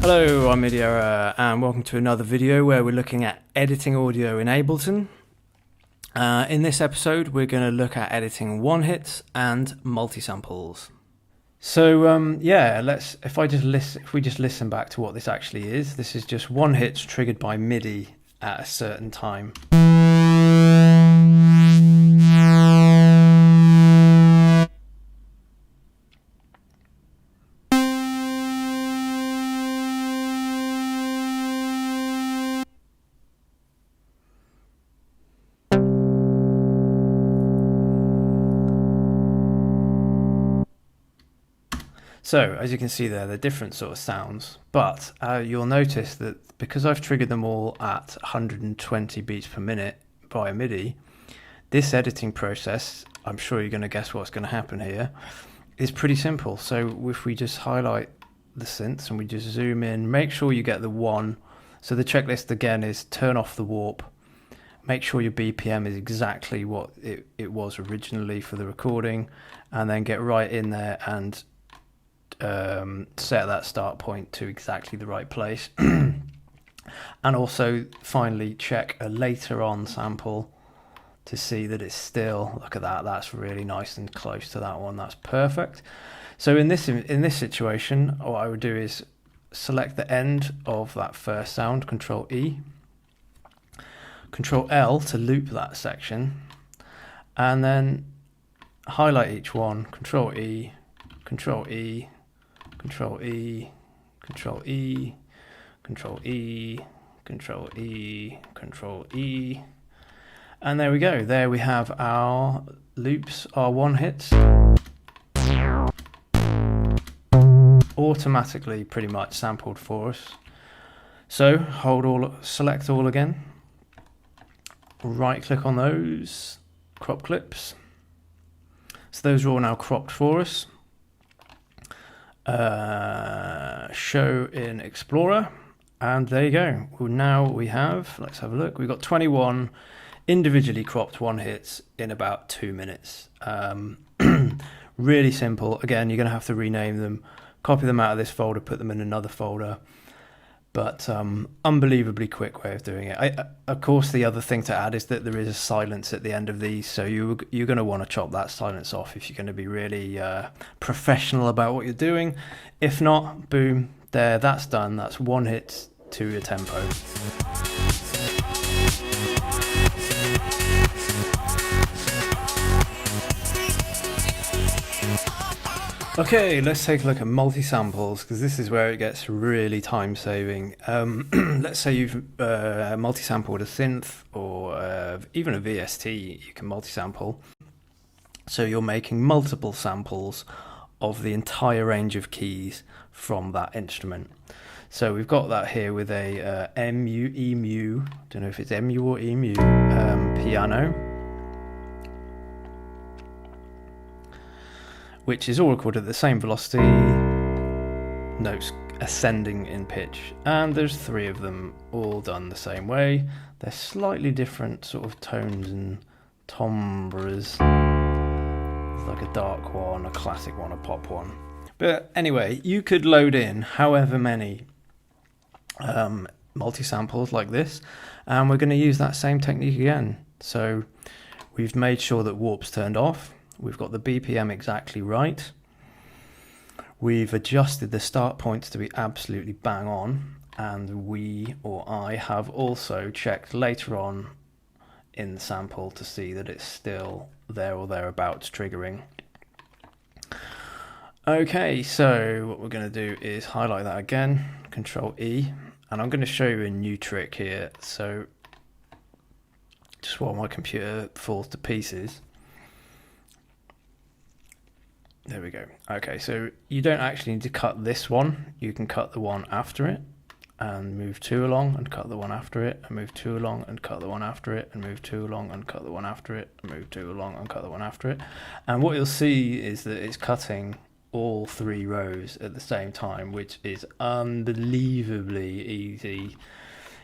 Hello, I'm midierror and welcome to another video where we're looking at editing audio in Ableton. In this episode we're going to look at editing one-hits and multi-samples. So if we just listen back to what this actually is. This is just one-hits triggered by MIDI at a certain time. So, as you can see there, they're different sort of sounds, but you'll notice that because I've triggered them all at 120 beats per minute via MIDI, this editing process, I'm sure you're going to guess what's going to happen here, is pretty simple. So if we just highlight the synths and we just zoom in, make sure you get the one. So the checklist again is turn off the warp, make sure your BPM is exactly what it was originally for the recording, and then get right in there and set that start point to exactly the right place. And also finally check a later on sample to see that it's still, look at that, that's really nice and close to that one. That's perfect. So in this situation, what I would do is select the end of that first sound, Control E, Control L to loop that section, and then highlight each one, Control E, Control E, Control E, Control E, Control E, Control E, Control E, and there we go. There we have our loops, our one hits, automatically pretty much sampled for us. So select all again, right click on those, crop clips. So those are all now cropped for us. Show in Explorer, and there you go. Well, now we have, let's have a look, we've got 21 individually cropped one hits in about 2 minutes. Really simple. Again, you're going to have to rename them, copy them out of this folder, put them in another folder, but unbelievably quick way of doing it. Of course, the other thing to add is that there is a silence at the end of these, so you're going to want to chop that silence off if you're going to be really professional about what you're doing. If not, boom, there, that's done. That's one hit to a tempo. Okay, let's take a look at multi-samples, because this is where it gets really time-saving. Let's say you've multi-sampled a synth or even a VST, you can multi-sample. So you're making multiple samples of the entire range of keys from that instrument. So we've got that here with a EMU, don't know if it's EMU or EMU, piano, which is all recorded at the same velocity, notes ascending in pitch, and there's 3 of them all done the same way. They're slightly different sort of tones and timbres. There's like a dark one, a classic one, a pop one. But anyway, you could load in however many multi-samples like this, and we're going to use that same technique again. So we've made sure that warp's turned off. We've got the BPM exactly right. We've adjusted the start points to be absolutely bang on, and I have also checked later on in the sample to see that it's still there or thereabouts triggering. Okay, so what we're going to do is highlight that again, Control E, and I'm going to show you a new trick here. So just while my computer falls to pieces. There we go. Okay, so you don't actually need to cut this one. You can cut the one after it and move 2 along and cut the one after it and move 2 along and cut the one after it and move 2 along and cut the one after it and move 2 along and cut the one after it. And what you'll see is that it's cutting all 3 rows at the same time, which is unbelievably easy.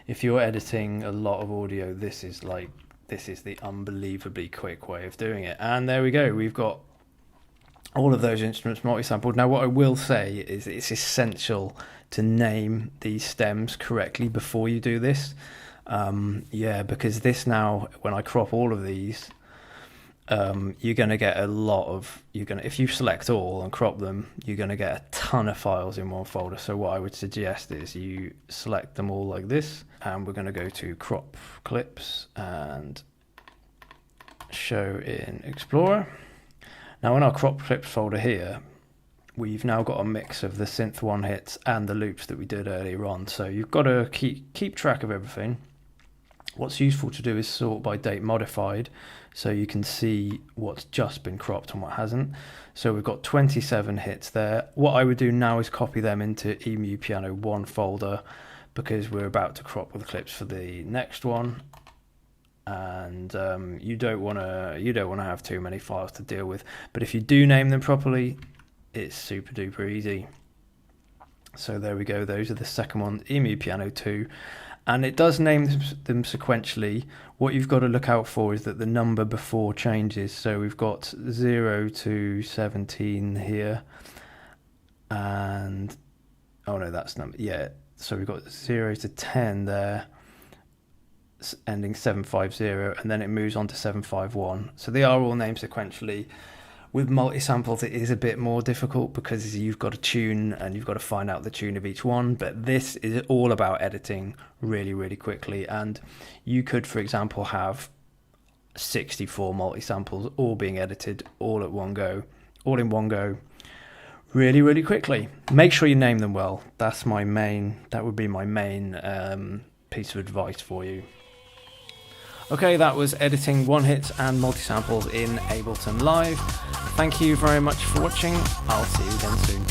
If you're editing a lot of audio, this is the unbelievably quick way of doing it. And there we go. We've got all of those instruments multi-sampled. Now, what I will say is it's essential to name these stems correctly before you do this. Because this now, when I crop all of these, you're going to get a lot of, if you select all and crop them, you're going to get a ton of files in one folder. So what I would suggest is you select them all like this, and we're going to go to crop clips and show in Explorer. Now in our crop clips folder here, we've now got a mix of the synth one hits and the loops that we did earlier on. So you've got to keep track of everything. What's useful to do is sort by date modified, so you can see what's just been cropped and what hasn't. So we've got 27 hits there. What I would do now is copy them into EMU Piano 1 folder, because we're about to crop with clips for the next one. And you don't want to have too many files to deal with. But if you do name them properly, it's super duper easy. So there we go. Those are the second one, EMU Piano 2. And it does name them sequentially. What you've got to look out for is that the number before changes. So we've got 0 to 17 here. And, oh no, that's number, yeah. So we've got 0 to 10 there, ending 750, and then it moves on to 751. So they are all named sequentially. With multi-samples, it is a bit more difficult because you've got to tune and you've got to find out the tune of each one. But this is all about editing really, really quickly. And you could, for example, have 64 multi-samples all being edited all in one go, really, really quickly. Make sure you name them well. That would be my main piece of advice for you. Okay, that was editing one-hits and multi-samples in Ableton Live. Thank you very much for watching. I'll see you again soon.